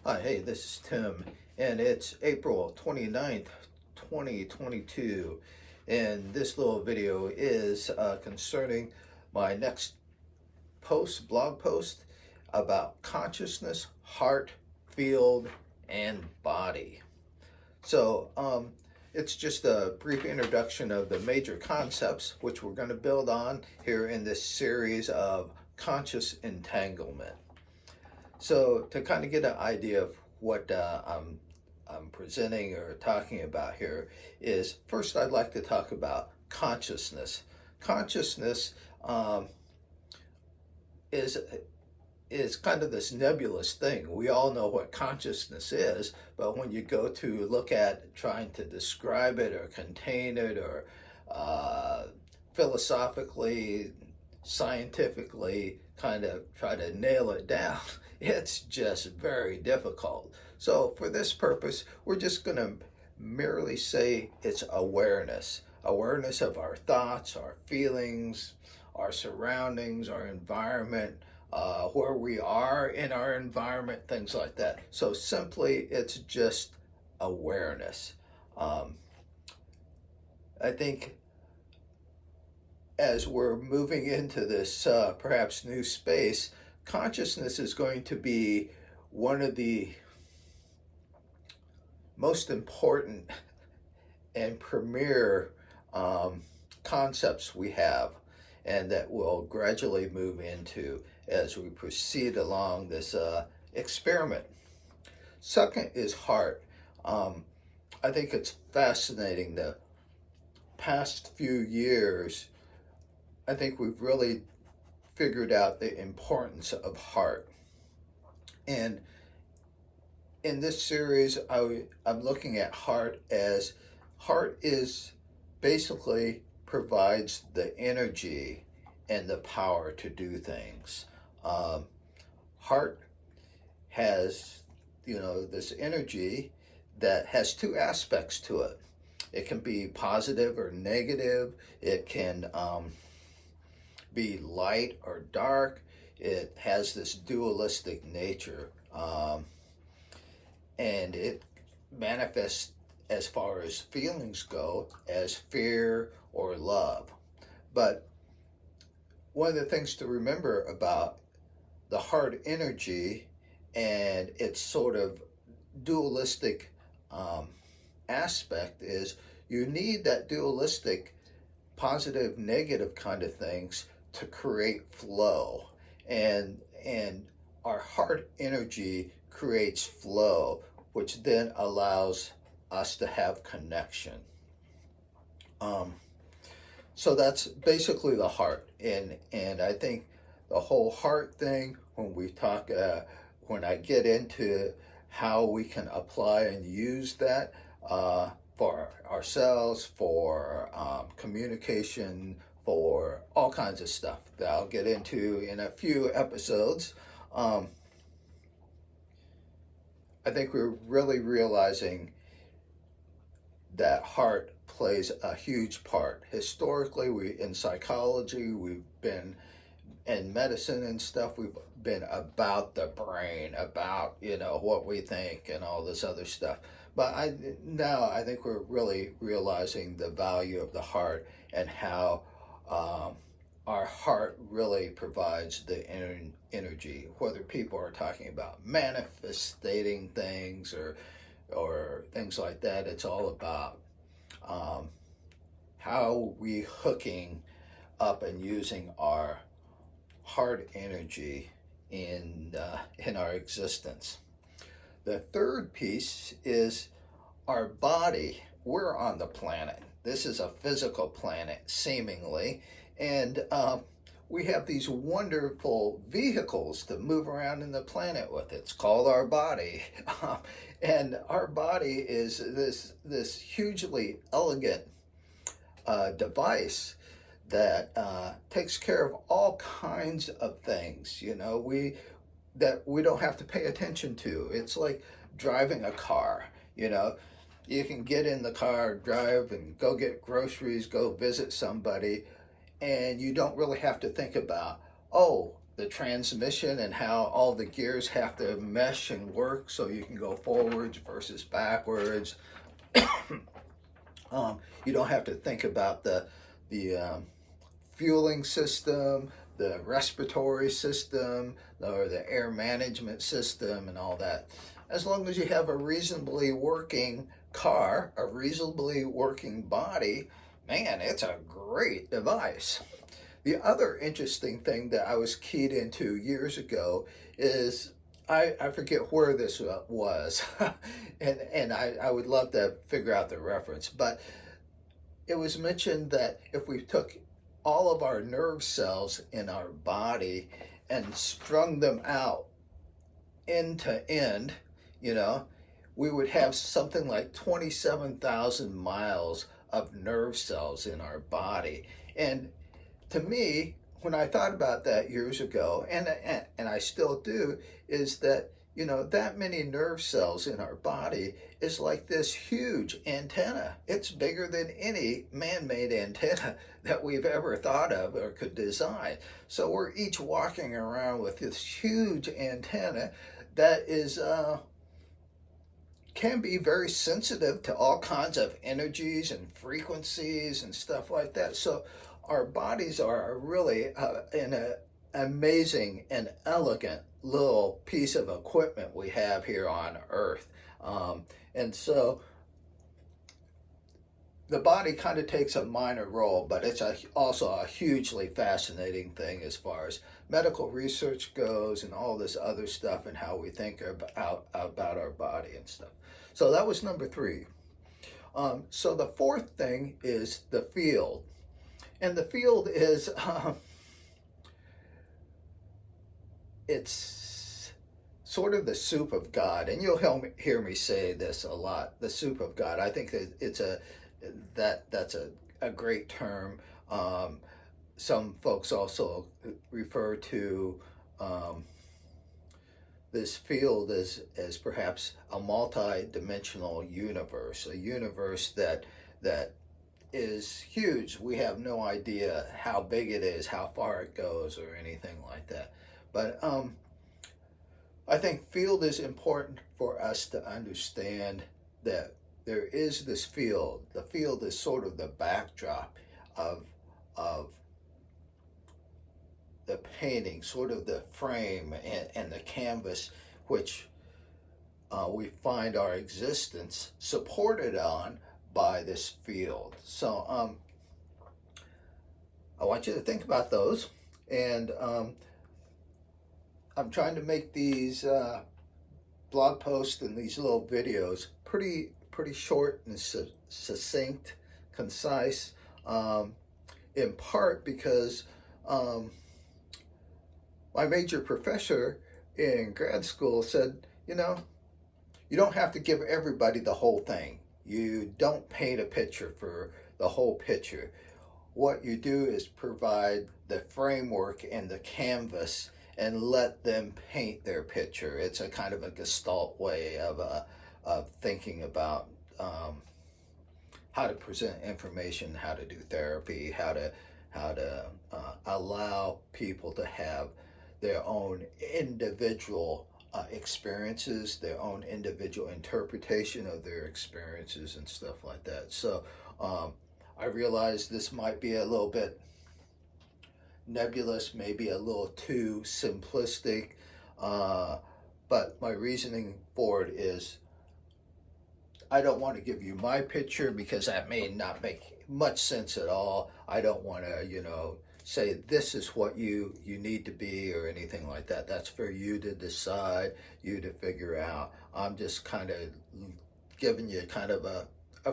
Hi, hey, this is Tim, and it's April 29th, 2022. And this little video is concerning my next blog post about consciousness, heart, field, and body. So, it's just a brief introduction of the major concepts which we're going to build on here in this series of conscious entanglement. So to kind of get an idea of what I'm presenting or talking about here is first I'd like to talk about consciousness. Consciousness is is kind of this nebulous thing. We all know what consciousness is, but when you go to look at trying to describe it or contain it or philosophically, scientifically kind of try to nail it down, it's just very difficult. So for this purpose, we're just going to merely say it's awareness. Awareness of our thoughts, our feelings, our surroundings, our environment, where we are in our environment, things like that. So simply, it's just awareness. I think as we're moving into this perhaps new space, consciousness is going to be one of the most important and premier concepts we have, and that we'll gradually move into as we proceed along this experiment. Second is heart. I think it's fascinating. The past few years, I think we've really figured out the importance of heart. And in this series, I'm looking at heart as heart is basically provides the energy and the power to do things. Heart has, this energy that has two aspects to it. It can be positive or negative. It can be light or dark. It has this dualistic nature. And it manifests as far as feelings go as fear or love. But one of the things to remember about the heart energy and its sort of dualistic aspect is you need that dualistic positive negative kind of things to create flow, and our heart energy creates flow, which then allows us to have connection. So that's basically the heart, and I think the whole heart thing, when I get into how we can apply and use that for ourselves, for communication, for all kinds of stuff that I'll get into in a few episodes. I think we're really realizing that heart plays a huge part. Historically, in psychology, we've been in medicine and stuff, we've been about the brain, about what we think and all this other stuff. But now I think we're really realizing the value of the heart and how our heart really provides the energy. Whether people are talking about manifesting things or things like that, it's all about how we hooking up and using our heart energy in our existence. The third piece is our body. We're on the planet. This is a physical planet, seemingly, and we have these wonderful vehicles to move around in the planet with. It's called our body, and our body is this hugely elegant device that takes care of all kinds of things. That we don't have to pay attention to. It's like driving a car. You can get in the car, drive, and go get groceries, go visit somebody, and you don't really have to think about, oh, the transmission and how all the gears have to mesh and work so you can go forwards versus backwards. You don't have to think about the fueling system, the respiratory system, or the air management system, and all that. As long as you have a reasonably working car, a reasonably working body, man, it's a great device. The other interesting thing that I was keyed into years ago is I forget where this was, and I would love to figure out the reference, but it was mentioned that if we took all of our nerve cells in our body and strung them out end to end, you know, we would have something like 27,000 miles of nerve cells in our body. And to me, when I thought about that years ago, and I still do, is that that many nerve cells in our body is like this huge antenna. It's bigger than any man-made antenna that we've ever thought of or could design. So we're each walking around with this huge antenna that is can be very sensitive to all kinds of energies and frequencies and stuff like that. So our bodies are really an amazing and elegant little piece of equipment we have here on Earth. And so the body kind of takes a minor role, but it's also a hugely fascinating thing as far as medical research goes and all this other stuff and how we think about our body and stuff. So that was number 3. So the fourth thing is the field. And the field is, it's sort of the soup of God. And you'll hear me say this a lot, the soup of God. I think that that's a great term. Some folks also refer to this field as perhaps a multi-dimensional universe, a universe that is huge. We have no idea how big it is, how far it goes, or anything like that. But I think field is important for us to understand that there is this field. The field is sort of the backdrop of the painting, sort of the frame and the canvas, which we find our existence supported on by this field. So I want you to think about those, and I'm trying to make these blog posts and these little videos pretty short and succinct, concise, in part because my major professor in grad school said, you don't have to give everybody the whole thing. You don't paint a picture for the whole picture. What you do is provide the framework and the canvas and let them paint their picture. It's a kind of a Gestalt way of thinking about how to present information, how to do therapy, how to allow people to have their own individual experiences, their own individual interpretation of their experiences and stuff like that. So I realize this might be a little bit nebulous, maybe a little too simplistic, but my reasoning for it is I don't want to give you my picture because that may not make much sense at all. I don't want to, say this is what you need to be or anything like that. That's for you to decide, you to figure out. I'm just kind of giving you kind of a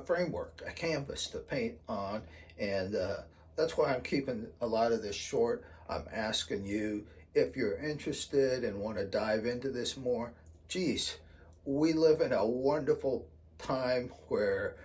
framework, a canvas to paint on, and that's why I'm keeping a lot of this short. I'm asking you if you're interested and want to dive into this more. Geez, we live in a wonderful time where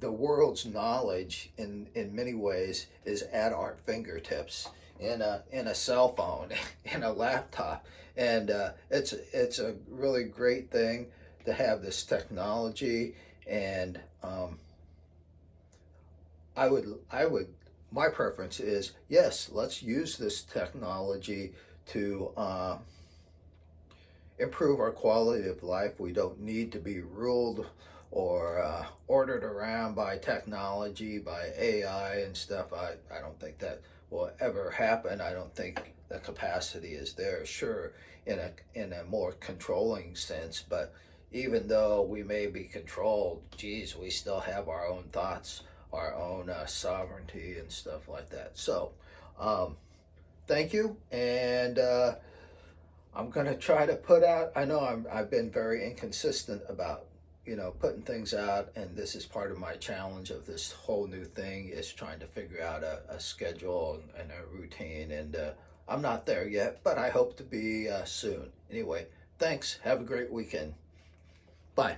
the world's knowledge in many ways is at our fingertips in a cell phone, in a laptop, and it's a really great thing to have this technology. And I would my preference is yes, let's use this technology to improve our quality of life. We don't need to be ruled or ordered around by technology, by AI and stuff. I don't think that will ever happen. I don't think the capacity is there. Sure, in a more controlling sense, but even though we may be controlled, geez, we still have our own thoughts, our own sovereignty and stuff like that. So, thank you, and I'm going to try to put out. I know I've been very inconsistent about putting things out, and this is part of my challenge of this whole new thing is trying to figure out a schedule and a routine, and I'm not there yet, but I hope to be soon. Anyway, thanks. Have a great weekend. Bye.